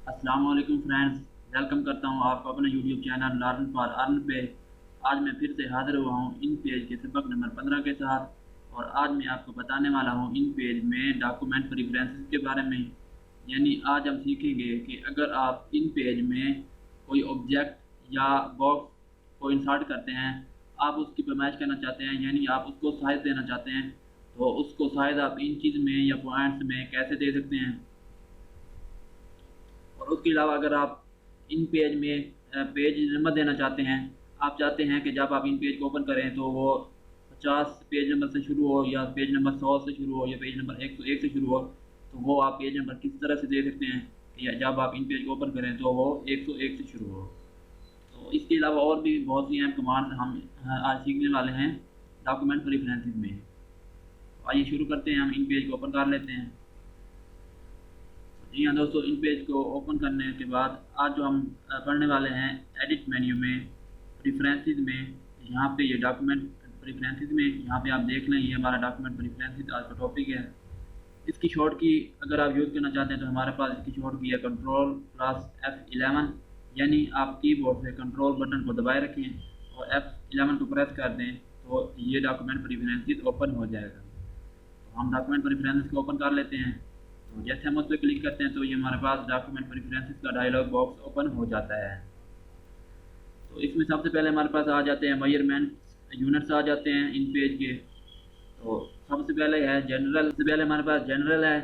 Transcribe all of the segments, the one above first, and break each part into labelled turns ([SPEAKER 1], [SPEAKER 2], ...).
[SPEAKER 1] अस्सलाम वालेकुम friends, welcome करता हूँ आपको अपने YouTube channel learn for earn पे। आज मैं फिर से हाज़िर हुआ हूँ इन पेज के सबक नंबर 15 के साथ। और आज मैं आपको बताने वाला हूँ इन पेज में डॉक्यूमेंट प्रेफरेंसेस के बारे में। यानी आज हम सीखेंगे कि अगर आप इन पेज में कोई ऑब्जेक्ट या बॉक्स को इंसर्ट करते हैं, आप उसकी पैमाइश करना चाहते हैं, यानी आप उसको साइज़ देना चाहते हैं, तो उसको साइज़ आप इंचज़ में या पॉइंट्स में कैसे दे सकते हैं। और उसके अलावा अगर आप इन पेज में पेज नंबर देना चाहते हैं, आप चाहते हैं कि जब आप इन पेज को ओपन करें तो वो 50 पेज नंबर से शुरू हो, या पेज नंबर 100 से शुरू हो, या पेज नंबर 101 से शुरू हो, तो वो आप पेज नंबर किस तरह से दे सकते हैं कि जब आप इन पेज को ओपन करें तो वो 101 से शुरू हो। तो इसके अलावा और भी बहुत सी अहम कमांड हम आज सीखने वाले हैं डॉक्यूमेंट प्रेफरेंसेस में। तो आइए शुरू करते हैं, हम इन पेज को ओपन कर लेते हैं। जी हाँ दोस्तों, इन पेज को ओपन करने के बाद आज जो हम पढ़ने वाले हैं एडिट मेन्यू में प्रेफरेंसेस में, यहाँ पे ये डॉक्यूमेंट प्रेफरेंसेस में, यहाँ पे आप देख लें ये हमारा डॉक्यूमेंट प्रेफरेंसेस आज का टॉपिक है। इसकी शॉर्ट की अगर आप यूज़ करना चाहते हैं तो हमारे पास इसकी शॉर्ट की है कंट्रोल प्लस F11। यानी आप कीबोर्ड से कंट्रोल बटन को दबाए रखें और F11 को प्रेस कर दें तो ये डॉक्यूमेंट प्रेफरेंसेस ओपन हो जाएगा। तो हम डॉक्यूमेंट प्रेफरेंसेस को ओपन कर लेते हैं। तो जैसे हम उस पर क्लिक करते हैं तो ये हमारे पास डॉक्यूमेंट प्रेफरेंसेस का डायलॉग बॉक्स ओपन हो जाता है। तो इसमें सबसे पहले हमारे पास आ जाते हैं मेजरमेंट यूनिट्स आ जाते हैं इन पेज के। तो सबसे पहले है जनरल। सबसे पहले हमारे पास जनरल है।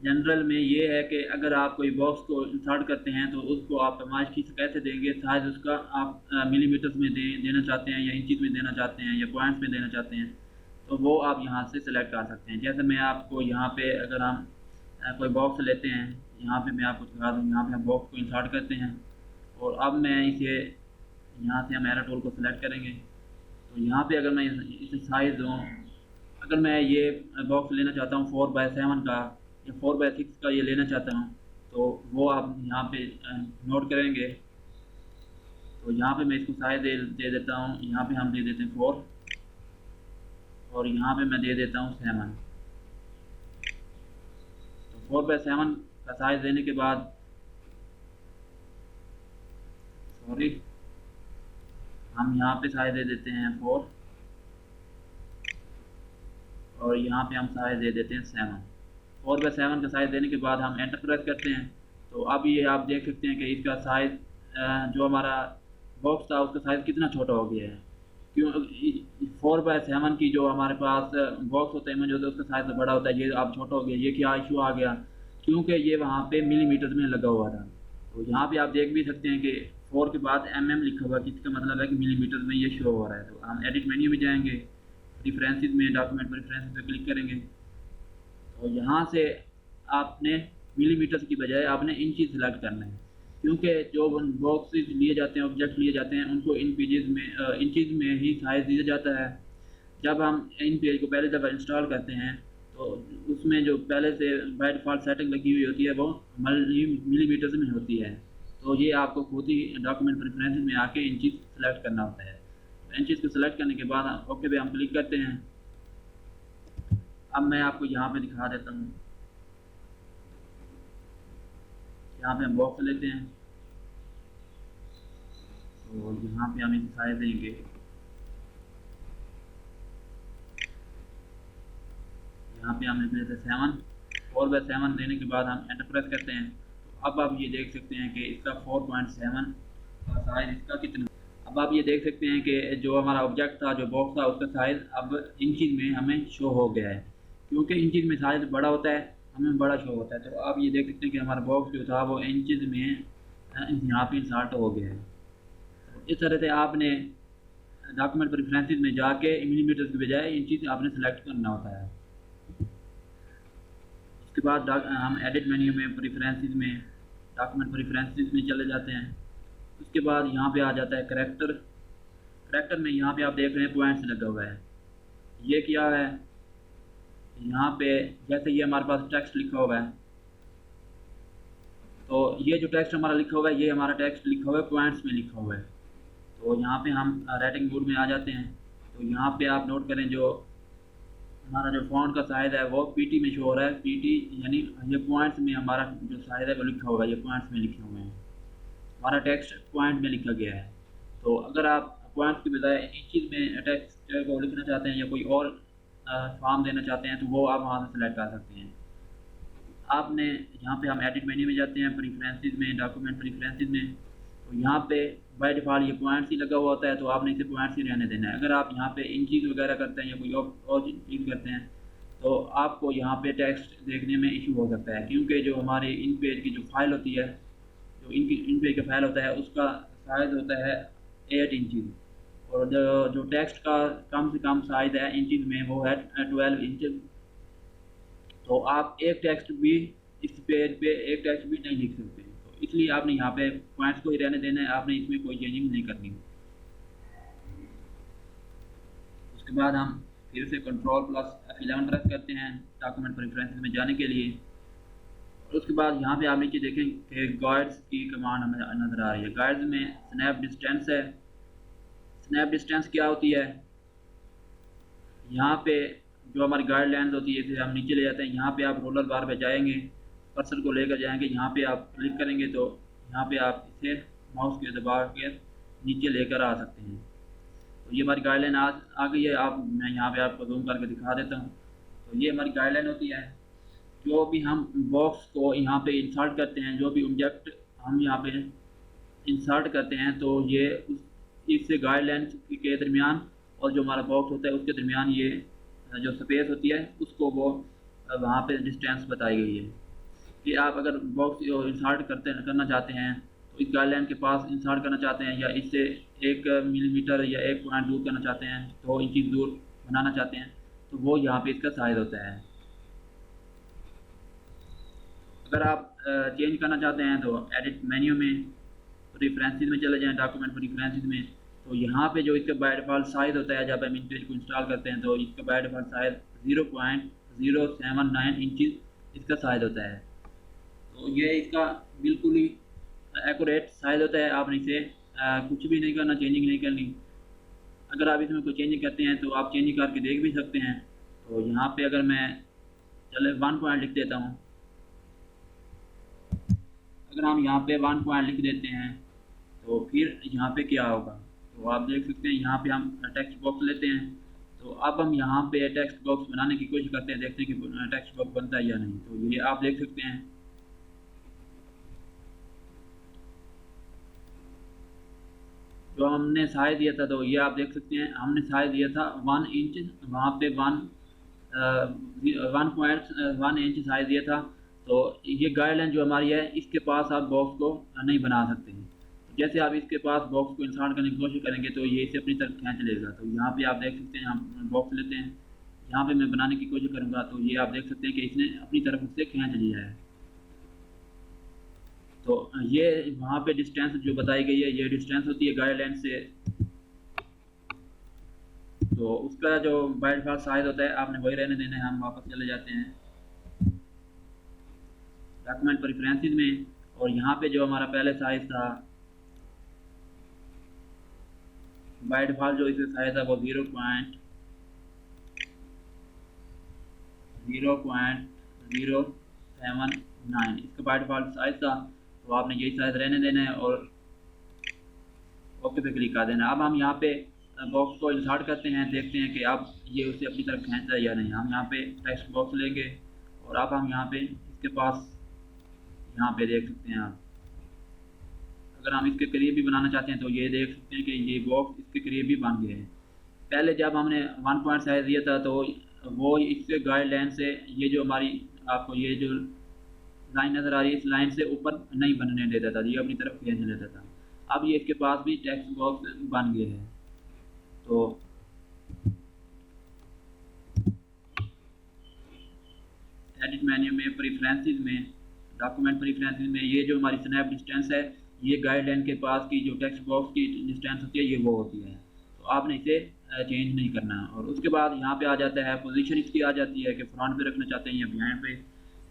[SPEAKER 1] जनरल में ये है कि अगर आप कोई बॉक्स को इंसर्ट करते हैं तो उसको आप पैमाइश की कैसे देंगे, साइज उसका आप मिलीमीटर्स में देना चाहते हैं, या इंचज़ में देना चाहते हैं, या पॉइंट्स में देना चाहते हैं, तो वो आप यहाँ से सिलेक्ट कर सकते हैं। जैसे मैं आपको यहाँ पे अगर हम कोई बॉक्स लेते हैं, यहाँ पे मैं आपको दिखा दूँ, यहाँ पे हम बॉक्स को इंसर्ट करते हैं और अब मैं इसे यहाँ से हम एरो टूल को सिलेक्ट करेंगे। तो यहाँ पे अगर मैं इसे साइज़ दूँ, अगर मैं ये बॉक्स लेना चाहता हूँ 4x7 का या 4x6 का ये लेना चाहता हूँ, तो वो आप यहाँ पे नोट करेंगे। तो यहाँ पे मैं इसको साइज़ दे देता हूँ, यहाँ पे हम दे देते हैं 4 और यहाँ पे मैं दे देता हूँ 7। 4x7 का साइज देने के बाद हम यहाँ पे साइज दे देते हैं 4 और यहाँ पे हम साइज दे देते हैं 7। 4x7 का साइज देने के बाद हम एंटर प्रेस करते हैं। तो अब ये आप देख सकते हैं कि इसका साइज जो हमारा बॉक्स था उसका साइज कितना छोटा हो गया है। क्यों 4x7 की जो हमारे पास बॉक्स होता है जो उसका साइज बड़ा होता है, ये अब छोटा हो गया। ये क्या इशू आ गया, क्योंकि ये वहाँ पे मिलीमीटर में लगा हुआ था। तो यहाँ पे आप देख भी सकते हैं कि 4 के बाद लिखा हुआ, किसका मतलब है कि मिलीमीटर में ये शो हो रहा है। तो हम एडिट मेन्यू में जाएंगे, प्रेफरेंसेस में डॉक्यूमेंट प्रेफरेंसेस पे क्लिक करेंगे। तो यहाँ से आपने मिलीमीटर की बजाय आपने इंचज़ सेलेक्ट करना है, क्योंकि जो बॉक्सेस लिए जाते हैं, ऑब्जेक्ट लिए जाते हैं, उनको इन पेजेस में इंचज़ में ही साइज दिया जाता है। जब हम इन पेज को पहले दफ़ा इंस्टॉल करते हैं तो उसमें जो पहले से बाय डिफ़ॉल्ट सेटिंग लगी हुई होती है वो मिलीमीटर्स में होती है। तो ये आपको खुद ही डॉक्यूमेंट प्रेफरेंसेस में आके इंचज़ सेलेक्ट करना होता है। तो इंचज़ को सेलेक्ट करने के बाद ओके पे हम क्लिक करते हैं। अब मैं आपको यहाँ पे दिखा देता हूँ। यहाँ पे हम बॉक्स लेते हैं, तो यहाँ पे हम इसे साइज देंगे। यहाँ पे हम देते हैं 7। 4x7 देने के बाद हम एंटर प्रेस करते हैं। तो अब आप ये देख सकते हैं कि इसका 4.7 का साइज इसका कितना। अब आप ये देख सकते हैं कि जो हमारा ऑब्जेक्ट था, जो बॉक्स था, उसका साइज अब इंचज़ में हमें शो हो गया है। क्योंकि इंचज़ में साइज बड़ा होता है, हमें बड़ा शो होता है। तो आप ये देख सकते हैं कि हमारा बॉक्स जो था वो इंचज़ में यहाँ पे इंसर्ट हो गया है। तो इस तरह से आपने डॉक्यूमेंट प्रेफरेंसेस में जाके मिलीमीटर की बजाय इंचज़ आपने सेलेक्ट करना होता है। उसके बाद हम एडिट मेन्यू में प्रेफरेंसेस में डॉक्यूमेंट प्रेफरेंसेस में चले जाते हैं। उसके बाद यहाँ पे आ जाता है करैक्टर। करैक्टर में यहाँ पे आप देख रहे हैं पॉइंट्स लगा हुआ है। ये क्या है, यहाँ पे जैसे ये हमारे पास टेक्स्ट लिखा हुआ है, तो ये जो टेक्स्ट हमारा लिखा हुआ है, ये हमारा टेक्स्ट लिखा हुआ है पॉइंट्स में लिखा हुआ है। तो यहाँ पे हम राइटिंग मोड में आ जाते हैं। तो यहाँ पे आप नोट करें जो हमारा जो फ़ॉन्ट का साइज़ है वो पीटी में शो हो रहा है। पीटी यानी ये पॉइंट्स में हमारा जो साइज़ है वो लिखा होगा, ये पॉइंट्स में लिखे हुए हैं। हमारा टेक्स्ट पॉइंट में लिखा गया है। तो अगर आप पॉइंट्स की बजाय इंचज़ में टेक्स्ट को लिखना चाहते हैं या कोई और फॉर्म देना चाहते हैं तो वो आप वहाँ से सेलेक्ट कर सकते हैं। आपने यहाँ पे हम एडिट मेन्यू में जाते हैं, प्रेफ़रेंसेस में, डॉक्यूमेंट प्रेफ़रेंसेस में, तो यहाँ पे बाय डिफ़ॉल्ट ये पॉइंट्स ही लगा हुआ होता है, तो आपने इसे पॉइंट्स ही रहने देना है। अगर आप यहाँ पे इंचज़ वगैरह करते हैं या कोई और चीज़ करते हैं, तो आपको यहाँ पे टेक्स्ट देखने में इशू हो सकता है, क्योंकि जो हमारी इन पेज की जो फाइल होती है, जो इन पेज का फाइल होता है, उसका साइज़ होता है 8 इंचज़ और जो टेक्स्ट का कम से कम साइज़ है इंचज़ में वो है 12 इंचज़। तो आप एक टेक्स्ट भी इस पेज पे एक टेक्स्ट भी नहीं लिख सकते। तो इसलिए आपने यहाँ पे पॉइंट्स को ही रहने देना है, आपने इसमें कोई चेंजिंग नहीं करनी। उसके बाद हम फिर से Ctrl+F11 प्रेस करते हैं डॉक्यूमेंट प्रेफरेंसेस में जाने के लिए। और उसके बाद यहाँ पे आप नीचे देखें कि गाइड्स की कमांड हमें नज़र आ रही है। गाइड्स में स्नैप डिस्टेंस है। स्नैप डिस्टेंस क्या होती है? यहाँ पे जो हमारी गाइडलाइंस होती है, इसे हम नीचे ले जाते हैं। यहाँ पे आप रोलर बार पे जाएंगे, कर्सर को लेकर जाएंगे, यहाँ पे आप क्लिक करेंगे तो यहाँ पे आप इसे माउस के दबा के नीचे लेकर आ सकते हैं। तो ये हमारी गाइडलाइन आ गई है। मैं यहाँ पे आपको जूम करके दिखा देता हूँ। तो ये हमारी गाइडलाइन होती है। जो भी हम बॉक्स को यहाँ पे इंसर्ट करते हैं, जो भी ऑब्जेक्ट हम यहाँ पे इंसर्ट करते हैं, तो ये इससे गाइडलाइन के दरमियान और जो हमारा बॉक्स होता है उसके दरमियान ये जो स्पेस होती है उसको वो वहाँ पे डिस्टेंस बताई गई है कि आप अगर बॉक्स इंसर्ट करना चाहते हैं तो इस गाइडलाइन के पास इंसर्ट करना चाहते हैं, या इससे 1 मिलीमीटर या 1 पॉइंट दूर करना चाहते हैं, 2 इंच दूर बनाना चाहते हैं, तो वो यहाँ पे इसका साइज़ होता है। अगर आप चेंज करना चाहते हैं तो एडिट मेन्यू में प्रेफरेंसेस में चले जाएँ, डॉक्यूमेंट प्रेफरेंसेस में, तो यहाँ पे जो इसका बाय डिफ़ॉल्ट साइज़ होता है, जब हम इन पेज को इंस्टॉल करते हैं तो इसका बाय डिफ़ॉल्ट साइज़ 0.079 इंचज़ इसका साइज़ होता है। तो ये इसका बिल्कुल ही एक्यूरेट साइज़ होता है। आपने इसे कुछ भी नहीं करना, चेंजिंग नहीं करनी। अगर आप इसमें कोई चेंजिंग करते हैं तो आप चेंजिंग करके देख भी सकते हैं। तो यहाँ पे अगर मैं चले 1 पॉइंट लिख देता हूँ, अगर हम यहाँ पे 1 पॉइंट लिख देते हैं तो फिर यहाँ पे क्या होगा, तो आप देख सकते हैं यहाँ पे हम टेक्स्ट बॉक्स लेते हैं। तो अब हम यहाँ पे टेक्स्ट बॉक्स बनाने की कोशिश करते हैं, देखते हैं कि टेक्स्ट बॉक्स बनता है या नहीं। तो ये आप देख सकते हैं, जो हमने साइज़ दिया था, तो ये आप देख सकते हैं हमने साइज़ दिया था 1 इंच, वहाँ पे 1.1 इंच साइज़ दिया था। तो ये गाइडलाइन जो हमारी है, इसके पास आप बॉक्स को नहीं बना सकते हैं। तो जैसे आप इसके पास बॉक्स को इंसर्ट करने की कोशिश करेंगे तो ये इसे अपनी तरफ खींच लेगा। तो यहाँ पे आप देख सकते हैं, हम बॉक्स लेते हैं, यहाँ पे मैं बनाने की कोशिश करूँगा तो ये आप देख सकते हैं कि इसने अपनी तरफ से खींच लिया है। तो ये वहाँ पे डिस्टेंस जो बताई गई है, ये डिस्टेंस होती है गाइडलाइन से। तो उसका जो बाय डिफ़ॉल्ट साइज़ होता है आपने वही रहने देना है। हम वापस चले जाते हैं डॉक्यूमेंट प्रेफरेंसेस में, और यहाँ पे जो हमारा पहले साइज़ था बाय डिफ़ॉल्ट जो इसका साइज़ था वो 0.079 इसका बाय डिफ़ॉल्ट साइज़ था। तो आपने यही साइज़ रहने देना है और ओके पे क्लिक कर देना। अब हम यहाँ पे बॉक्स को इंसर्ट करते हैं, देखते हैं कि अब ये उसे अपनी तरफ खींचता है या नहीं। हम यहाँ पे टेक्स्ट बॉक्स लेंगे और अब हम यहाँ पे इसके पास यहाँ पे देख सकते हैं आप, अगर हम इसके करीब भी बनाना चाहते हैं तो ये देख सकते हैं कि ये बॉक्स इसके करीब भी बन गया है। पहले जब हमने 1 पॉइंट साइज़ दिया था तो वो इससे गाइडलाइन से ये जो हमारी आपको ये जो लाइन नज़र आ रही है, इस लाइन से ऊपर नहीं बनने देता था, ये अपनी तरफ खींच लेता था। अब ये इसके पास भी टेक्स्ट बॉक्स बन गया है। तो एडिट मेन्यू में प्रेफरेंसेस में डॉक्यूमेंट प्रेफरेंसेस में ये जो हमारी स्नैप डिस्टेंस है, ये गाइडलाइन के पास की जो टेक्स्ट बॉक्स की डिस्टेंस होती है, ये वो होती है। तो आपने इसे चेंज नहीं करना। और उसके बाद यहाँ पे आ जाता है पोजीशन, इसकी आ जाती है कि फ्रंट पे रखना चाहते हैं या बिहाइंड पे,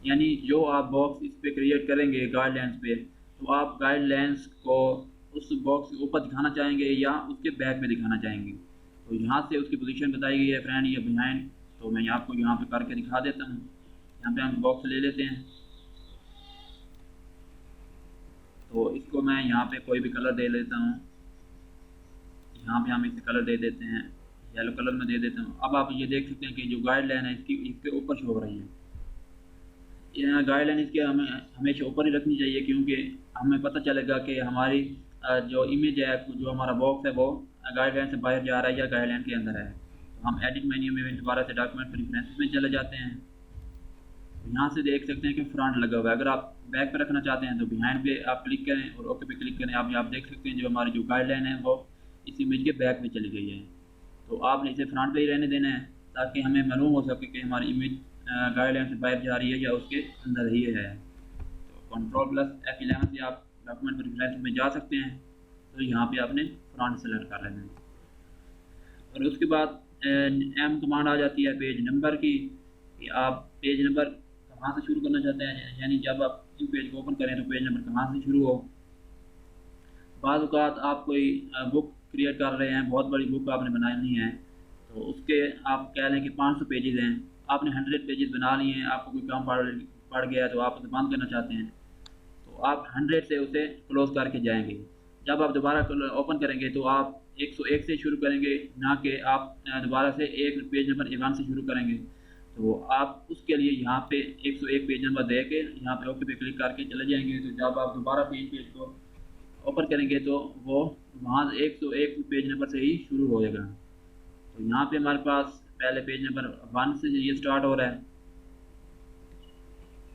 [SPEAKER 1] यानी जो आप बॉक्स इस पे क्रिएट करेंगे गाइडलाइंस पे, तो आप गाइडलाइंस को उस बॉक्स के ऊपर दिखाना चाहेंगे या उसके बैक पे दिखाना चाहेंगे। तो यहाँ से उसकी पोजीशन बताई गई है, फ्रंट या बिहाइंड। तो मैं आपको यहाँ पे करके दिखा देता हूँ। यहाँ पे हम बॉक्स ले लेते हैं, तो इसको मैं यहाँ पे कोई भी कलर दे लेता हूँ। यहाँ पे हम इसे कलर दे देते हैं, येलो कलर में दे देता हूँ। अब आप ये देख सकते हैं कि जो गाइडलाइन है इसके ऊपर शो हो रही है। यह गाइडलाइन इसके हमें हमेशा ऊपर ही रखनी चाहिए, क्योंकि हमें पता चलेगा कि हमारी जो इमेज है, जो हमारा बॉक्स है, वो गाइडलाइन से बाहर जा रहा है या गाइडलाइन के अंदर है। तो हम एडिट मेन्यू में दोबारा से डॉक्यूमेंट प्रेफरेंसेस में चले जाते हैं। यहाँ से देख सकते हैं कि फ्रंट लगा हुआ है। अगर आप बैक पे रखना चाहते हैं तो बिहाइंड पे आप क्लिक करें और ओके पे क्लिक करें। आप देख सकते हैं जो हमारी जो गाइडलाइन है वो इस इमेज के बैक में चली गई है। तो आपने इसे फ्रंट पे ही रहने देना है, ताकि हमें मालूम हो सके कि हमारी इमेज गाइडलाइन से बाहर जा रही है या उसके अंदर ही है। तो Ctrl+F11 से आप डॉक्यूमेंट प्रेफरेंस में जा सकते हैं। तो यहाँ पे आपने फ्रंट सेलेक्ट कर लेना है और उसके बाद M कमांड आ जाती है पेज नंबर की, कि आप पेज नंबर कहाँ से शुरू करना चाहते हैं, यानी जब आप इन पेज को ओपन करें तो पेज नंबर कहाँ से शुरू हो। बाज़ औक़ात आप कोई बुक क्रिएट कर रहे हैं, बहुत बड़ी बुक आपने बनानी है, तो उसके आप कह लें कि 500 पेजेस हैं, आपने 100 पेजेस बना लिए हैं, आपको कोई काम पड़ गया है तो आप उसे बंद करना चाहते हैं, तो आप 100 से उसे क्लोज़ करके जाएंगे। जब आप दोबारा ओपन करेंगे तो आप 101 से शुरू करेंगे, ना कि आप दोबारा से एक पेज नंबर 1 से शुरू करेंगे। तो आप उसके लिए यहाँ पे 101 पेज नंबर दे के यहाँ पे ओके पे क्लिक करके चले जाएंगे। तो जब आप दोबारा पेज को ओपन करेंगे तो वो वहाँ 101 पेज नंबर से ही शुरू हो जाएगा। तो यहाँ पे हमारे पास पहले पेज नंबर 1 से ये स्टार्ट हो रहा है।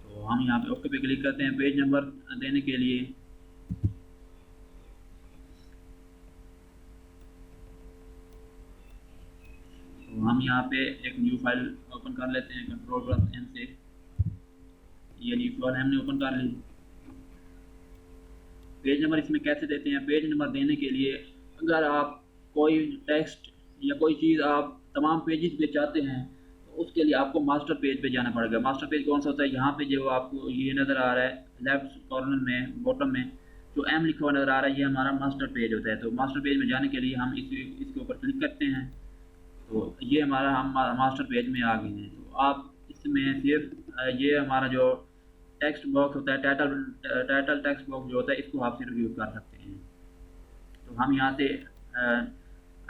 [SPEAKER 1] तो हम यहाँ पे ओके पे क्लिक करते हैं पेज नंबर देने के लिए। तो हम यहाँ पे एक न्यू फाइल ओपन कर लेते हैं Ctrl+N से। ये न्यू फाइल हमने ओपन कर ली। पेज नंबर इसमें कैसे देते हैं? पेज नंबर देने के लिए अगर आप कोई टेक्स्ट या कोई चीज़ आप तमाम पेजेस पे चाहते हैं तो उसके लिए आपको मास्टर पेज पे जाना पड़ेगा। मास्टर पेज कौन सा होता है? यहाँ पे जो आपको ये नज़र आ रहा है लेफ्ट कॉर्नर में बॉटम में जो M लिखा हुआ नज़र आ रहा है, ये हमारा मास्टर पेज होता है। तो मास्टर पेज में जाने के लिए हम इसके ऊपर क्लिक करते हैं, तो ये हमारा हम मास्टर पेज में आ गए हैं। तो आप इसमें सिर्फ ये हमारा जो टेक्स्ट बॉक्स होता है, टाइटल टेक्स्ट बॉक्स जो होता है, इसको आप सिर्फ यूज़ कर सकते हैं। तो हम यहाँ से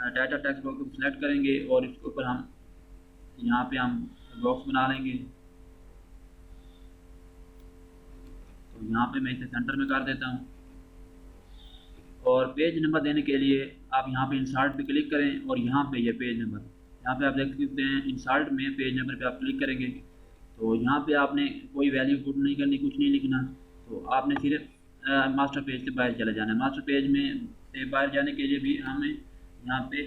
[SPEAKER 1] टाइटल टेक्स्ट बॉक्स को सिलेक्ट करेंगे और इसके ऊपर हम यहाँ पे हम बॉक्स बना लेंगे। तो यहाँ पे मैं इसे सेंटर में कर देता हूँ। और पेज नंबर देने के लिए आप यहाँ पे इंसर्ट पे क्लिक करें और यहाँ पे ये पेज नंबर, यहाँ पे आप देख सकते हैं इंसर्ट में पेज नंबर पे आप क्लिक करेंगे। तो यहाँ पे आपने कोई वैल्यू पुट नहीं करनी, कुछ नहीं लिखना। तो आपने सिर्फ मास्टर पेज से बाहर चले जाना है। मास्टर पेज में से बाहर जाने के लिए भी हमें यहाँ पे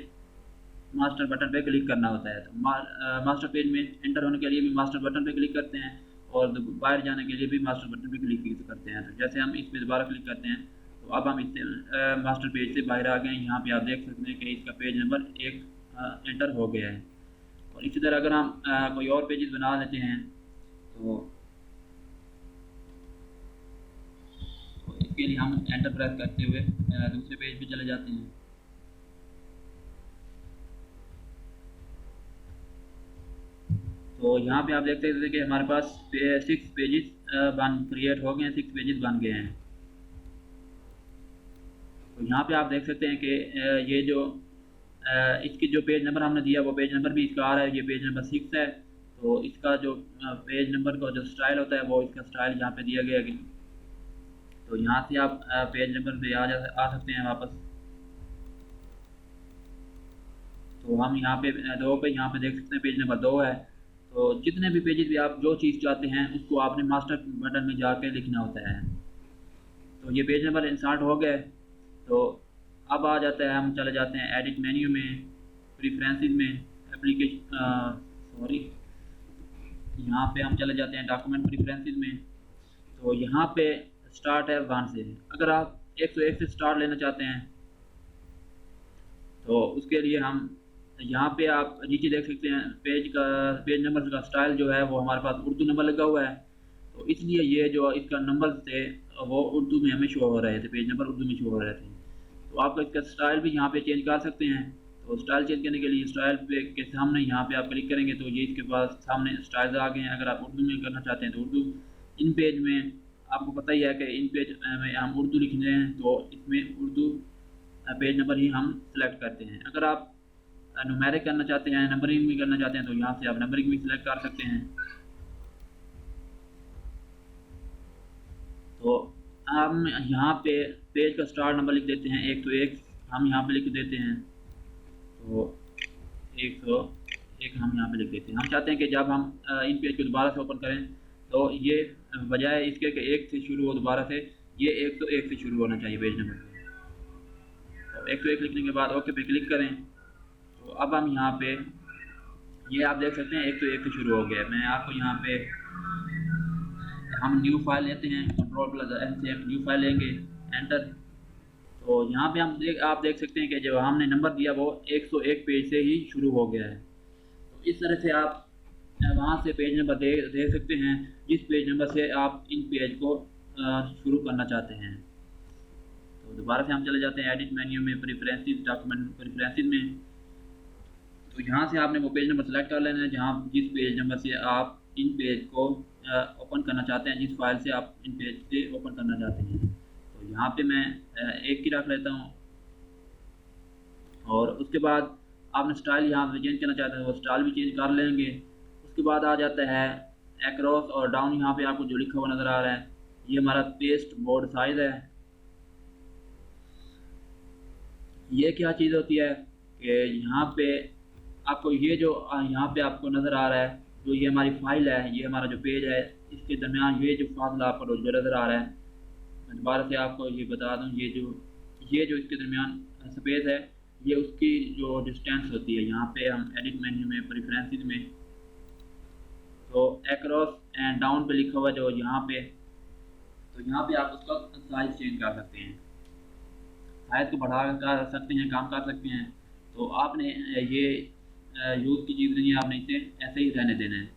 [SPEAKER 1] मास्टर बटन पे क्लिक करना होता है। तो मास्टर पेज में एंटर होने के लिए भी मास्टर बटन पे क्लिक करते हैं और बाहर जाने के लिए भी मास्टर बटन पे क्लिक करते हैं। तो जैसे हम इस पर दोबारा क्लिक करते हैं तो अब हम इससे मास्टर पेज से बाहर आ गए हैं। यहाँ पे आप देख सकते हैं कि इसका पेज नंबर 1 एंटर हो गया है। और इसी तरह अगर हम कोई और पेजेस बना लेते हैं तो इसके लिए हम एंटर प्रेस करते हुए दूसरे पेज पे चले जाते हैं। तो यहाँ पे आप देख सकते हैं कि हमारे पास 6 पेजेस क्रिएट हो गए हैं, 6 पेजेस बन गए हैं। तो यहाँ पे आप देख सकते हैं कि ये जो इसकी जो पेज नंबर हमने दिया वो पेज नंबर भी इसका आ रहा है, ये पेज नंबर 6 है। तो इसका जो पेज नंबर का जो स्टाइल होता है वो इसका स्टाइल यहाँ पे दिया गया है। तो यहाँ से आप पेज नंबर पे आ सकते हैं वापस। तो हम यहाँ पे 2 पे यहाँ पे देख सकते हैं पेज नंबर 2 है। तो जितने भी पेजेस भी आप जो चीज़ चाहते हैं उसको आपने मास्टर बटन में जाके लिखना होता है। तो ये पेज नंबर इंसर्ट हो गए। तो अब आ जाता है, हम चले जाते हैं एडिट मेन्यू में, प्रेफरेंसेस में, यहाँ पे हम चले जाते हैं डॉक्यूमेंट प्रेफरेंसेस में। तो यहाँ पे स्टार्ट है 1 से। अगर आप 101 से स्टार्ट लेना चाहते हैं तो उसके लिए हम यहाँ पे आप नीचे देख सकते हैं पेज नंबर का स्टाइल जो है वो हमारे पास उर्दू नंबर लगा हुआ है। तो इसलिए ये जो इसका नंबर थे वो उर्दू में हमें शो हो रहे थे, पेज नंबर उर्दू में शो हो रहे थे। तो आप इसका स्टाइल भी यहाँ पे चेंज कर सकते हैं। तो स्टाइल चेंज करने के लिए स्टाइल पे के सामने यहाँ पे आप क्लिक करेंगे तो ये इसके पास सामने स्टाइल्स आ गए हैं। अगर आप उर्दू में करना चाहते हैं तो उर्दू, इन पेज में आपको पता ही है कि इन पेज में हम उर्दू लिख रहे हैं तो इसमें उर्दू पेज नंबर ही हम सेलेक्ट करते हैं। अगर आप न्यूमेरिक करना चाहते हैं, नंबरिंग भी करना चाहते हैं तो यहाँ से आप नंबरिंग भी सिलेक्ट कर सकते हैं। तो हम यहाँ पे पेज का स्टार्ट नंबर लिख देते हैं 101, हम यहाँ पे लिख देते हैं। तो 101 हम यहाँ पे लिख देते हैं। हम चाहते हैं कि जब हम इन पेज को दोबारा से ओपन करें तो ये बजाय इसके कि 1 से शुरू हो दोबारा से, ये 101 से शुरू होना चाहिए पेज नंबर। तो 101 लिखने के बाद ओके पे क्लिक करें। तो अब हम यहाँ पे ये आप देख सकते हैं 101 से शुरू हो गया। मैं आपको यहाँ पे हम न्यू फाइल लेते हैं, Ctrl+N से न्यू फाइल लेंगे, एंटर। तो यहाँ पे आप देख सकते हैं कि जो हमने नंबर दिया वो 101 पेज से ही शुरू हो गया है। तो इस तरह से आप वहाँ से पेज नंबर दे सकते हैं जिस पेज नंबर से आप इन पेज को शुरू करना चाहते हैं। तो दोबारा से हम चले जाते हैं एडिट मेन्यू में, प्रेफरेंसेस, डॉक्यूमेंट प्रेफरेंसेस में। तो यहाँ से आपने वो पेज नंबर सेलेक्ट कर लेना है जहाँ जिस पेज नंबर से आप इन पेज को ओपन करना चाहते हैं, जिस फाइल से आप इन पेज से ओपन करना चाहते हैं। तो यहाँ पे मैं 1 की रख लेता हूँ। और उसके बाद आपने स्टाइल यहाँ पे चेंज करना चाहते हैं वो स्टाइल भी चेंज कर लेंगे। उसके बाद आ जाता है एक्रॉस और डाउन। यहाँ पे आपको जो लिखा हुआ नज़र आ रहा है ये हमारा पेस्ट बोर्ड साइज़ है। ये क्या चीज़ होती है कि यहाँ पे आपको ये जो यहाँ पे आपको नज़र आ रहा है, जो ये हमारी फाइल है, ये हमारा जो पेज है, इसके दरमियान ये जो फासला आपको जो नज़र आ रहा है, मैं दोबारा से आपको ये बता दूँ, ये जो इसके दरमियान स्पेस है ये उसकी जो डिस्टेंस होती है। यहाँ पे हम एडिट मेन्यू में प्रेफरेंसेस में तो एक्रॉस एंड डाउन पे लिखा हुआ जो यहाँ पे, तो यहाँ पे आप उसका साइज चेंज कर सकते हैं, साइज को बढ़ा कर सकते हैं, कम कर सकते हैं। तो आपने ये यूज़ की चीज़ नहीं है, आपने इसे ऐसे ही रहने देना है।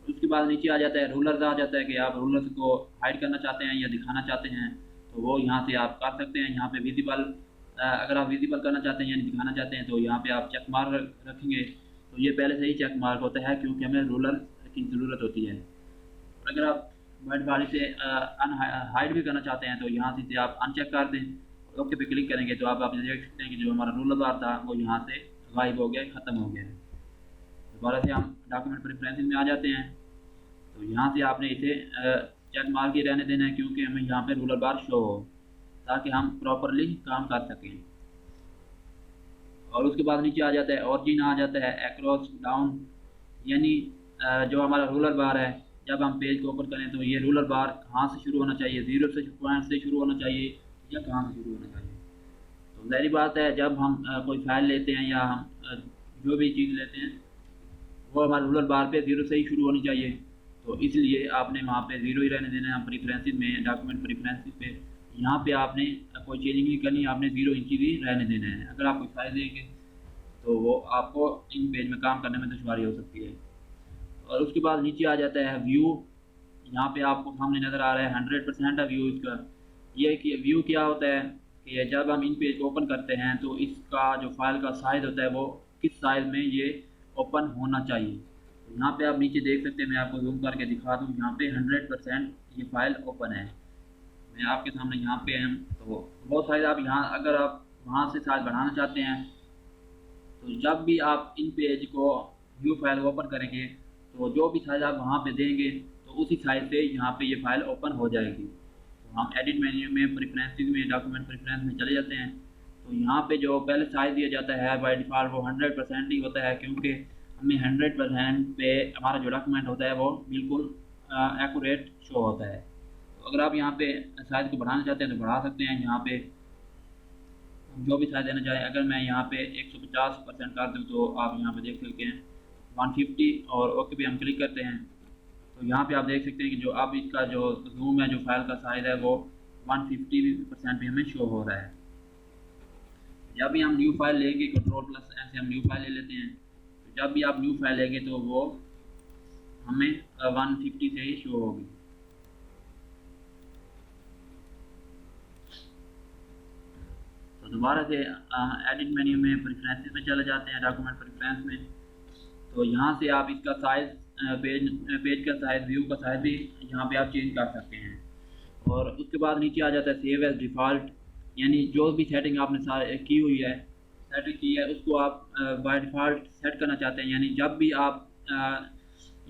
[SPEAKER 1] उसके बाद नीचे आ जाता है रूलर्स, आ जाता है कि आप रूलर्स को हाइड करना चाहते हैं या दिखाना चाहते हैं तो वो यहाँ से आप कर सकते हैं। यहाँ पे विजिबल, अगर आप विजिबल करना चाहते हैं यानी दिखाना चाहते हैं तो यहाँ पे आप चेक मार्क रखेंगे। तो ये पहले से ही चेक मार्क होता है क्योंकि हमें रूलर की ज़रूरत होती है। और अगर आप वाइट वाली से हाइड भी करना चाहते हैं तो यहाँ से आप अनचेक कर दें, ओके पे क्लिक करेंगे तो आप देख सकते हैं कि जो हमारा रूलर बार था वो यहाँ से गायब हो गया, ख़त्म हो गया है। दोबारा से हम डॉक्यूमेंट प्रेफरेंसेस में आ जाते हैं। तो यहाँ से आपने इसे चेक मार के रहने देना है क्योंकि हमें यहाँ पे रूलर बार शो हो ताकि हम प्रॉपरली काम कर सकें। और उसके बाद नीचे आ जाता है ऑरिजिन, आ जाता है एक्रॉस डाउन, यानी जो हमारा रूलर बार है जब हम पेज को ओपन करें तो ये रूलर बार कहाँ से शुरू होना चाहिए, 0 से पॉइंट से शुरू होना चाहिए या कहाँ से शुरू होना चाहिए। तो ज़ाहिर बात है जब हम कोई फाइल लेते हैं या हम जो भी चीज़ लेते हैं वो हमारे रूलर बार पे 0 से ही शुरू होनी चाहिए। तो इसलिए आपने वहाँ पे 0 ही रहने देना है। प्रेफरेंसेस में डॉक्यूमेंट प्रेफरेंसेस पे यहाँ पे आपने कोई चेंजिंग नहीं करनी, आपने 0 इंच ही रहने देना है। अगर आप कोई फाइल देंगे तो वो आपको इन पेज में काम करने में दुश्वारी हो सकती है। और उसके बाद नीचे आ जाता है व्यू, यहाँ पे आपको सामने नज़र आ रहा है 100% है व्यू इसका। ये कि व्यू क्या होता है कि जब हम इन पेज को ओपन करते हैं तो इसका जो फाइल का साइज़ होता है वो किस साइज़ में ये ओपन होना चाहिए। तो यहाँ पे आप नीचे देख सकते हैं, मैं आपको जूम करके दिखा दूँ, यहाँ पे 100% ये फाइल ओपन है। मैं आपके सामने यहाँ पे हैं तो बहुत साइज़ आप यहाँ अगर आप वहाँ से साइज़ बढ़ाना चाहते हैं तो जब भी आप इन पेज को व्यू फाइल ओपन करेंगे तो जो भी साइज़ आप वहाँ पे देंगे तो उसी साइज़ से यहाँ पे ये फाइल ओपन हो जाएगी। तो हम एडिट मेन्यू में प्रेफरेंसेस में डॉक्यूमेंट प्रेफरेंस में चले जाते हैं। तो यहाँ पे जो पहले साइज़ दिया जाता है बाय डिफ़ॉल्ट वो 100% ही होता है क्योंकि हमें 100% पे हमारा जो डॉक्यूमेंट होता है वो बिल्कुल एक्यूरेट शो होता है। तो अगर आप यहाँ पे साइज़ को बढ़ाना चाहते हैं तो बढ़ा सकते हैं, यहाँ पे जो भी साइज़ देना चाहें। अगर मैं यहाँ पे 150% कर दूँ तो आप यहाँ पे देख सकते हैं 150 और ओके पे हम क्लिक करते हैं तो यहाँ पे आप देख सकते हैं कि जो अब इसका जो जूम है, जो फाइल का साइज़ है वो 150% पे हमें शो हो रहा है। जब भी हम न्यू फाइल लेंगे Ctrl+N से हम न्यू फाइल ले लेते हैं, तो जब भी आप न्यू फाइल लेंगे तो वो हमें 150 से ही शो होगी। तो दोबारा से एडिट मेन्यू में प्रेफरेंसेस में चले जाते हैं, डॉक्यूमेंट प्रेफरेंस में। तो यहाँ से आप इसका साइज़, पेज का साइज़, व्यू का साइज़ भी यहाँ पे आप चेंज कर सकते हैं। और उसके बाद नीचे आ जाता है सेव एज़ डिफ़ॉल्ट, यानी जो भी सेटिंग आपने की हुई है, सेटिंग की है, उसको आप बाय डिफ़ॉल्ट सेट करना चाहते हैं। यानी जब भी आप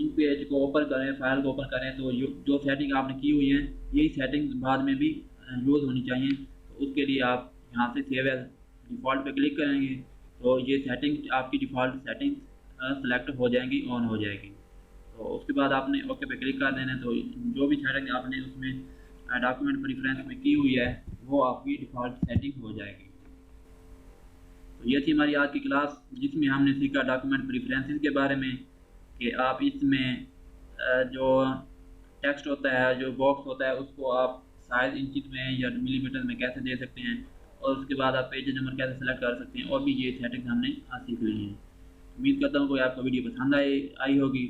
[SPEAKER 1] इन पेज को ओपन करें, फाइल को ओपन करें, तो जो सेटिंग आपने की हुई है, यही सेटिंग बाद में भी यूज़ होनी चाहिए। तो उसके लिए आप यहाँ से सेव एज़ डिफ़ॉल्ट पे क्लिक करेंगे, तो ये सेटिंग आपकी डिफ़ॉल्ट सेटिंग सेलेक्ट हो जाएंगी, ऑन हो जाएगी। तो उसके बाद आपने ओके पे क्लिक कर देना है। तो जो भी सेटिंग आपने उसमें डॉक्यूमेंट प्रेफरेंस में की हुई है, वो आपकी डिफ़ॉल्ट सेटिंग हो जाएगी। तो ये थी हमारी आज की क्लास, जिसमें हमने सीखा डॉक्यूमेंट प्रेफरेंसेस के बारे में, कि आप इसमें जो टेक्स्ट होता है, जो बॉक्स होता है, उसको आप साइज़ इंचज़ में या मिलीमीटर में कैसे दे सकते हैं, और उसके बाद आप पेज नंबर कैसे सेलेक्ट कर सकते हैं, और भी ये सेटिंग्स हमने आज सीख ली हैं। उम्मीद करता हूँ कोई आपको वीडियो पसंद आई होगी।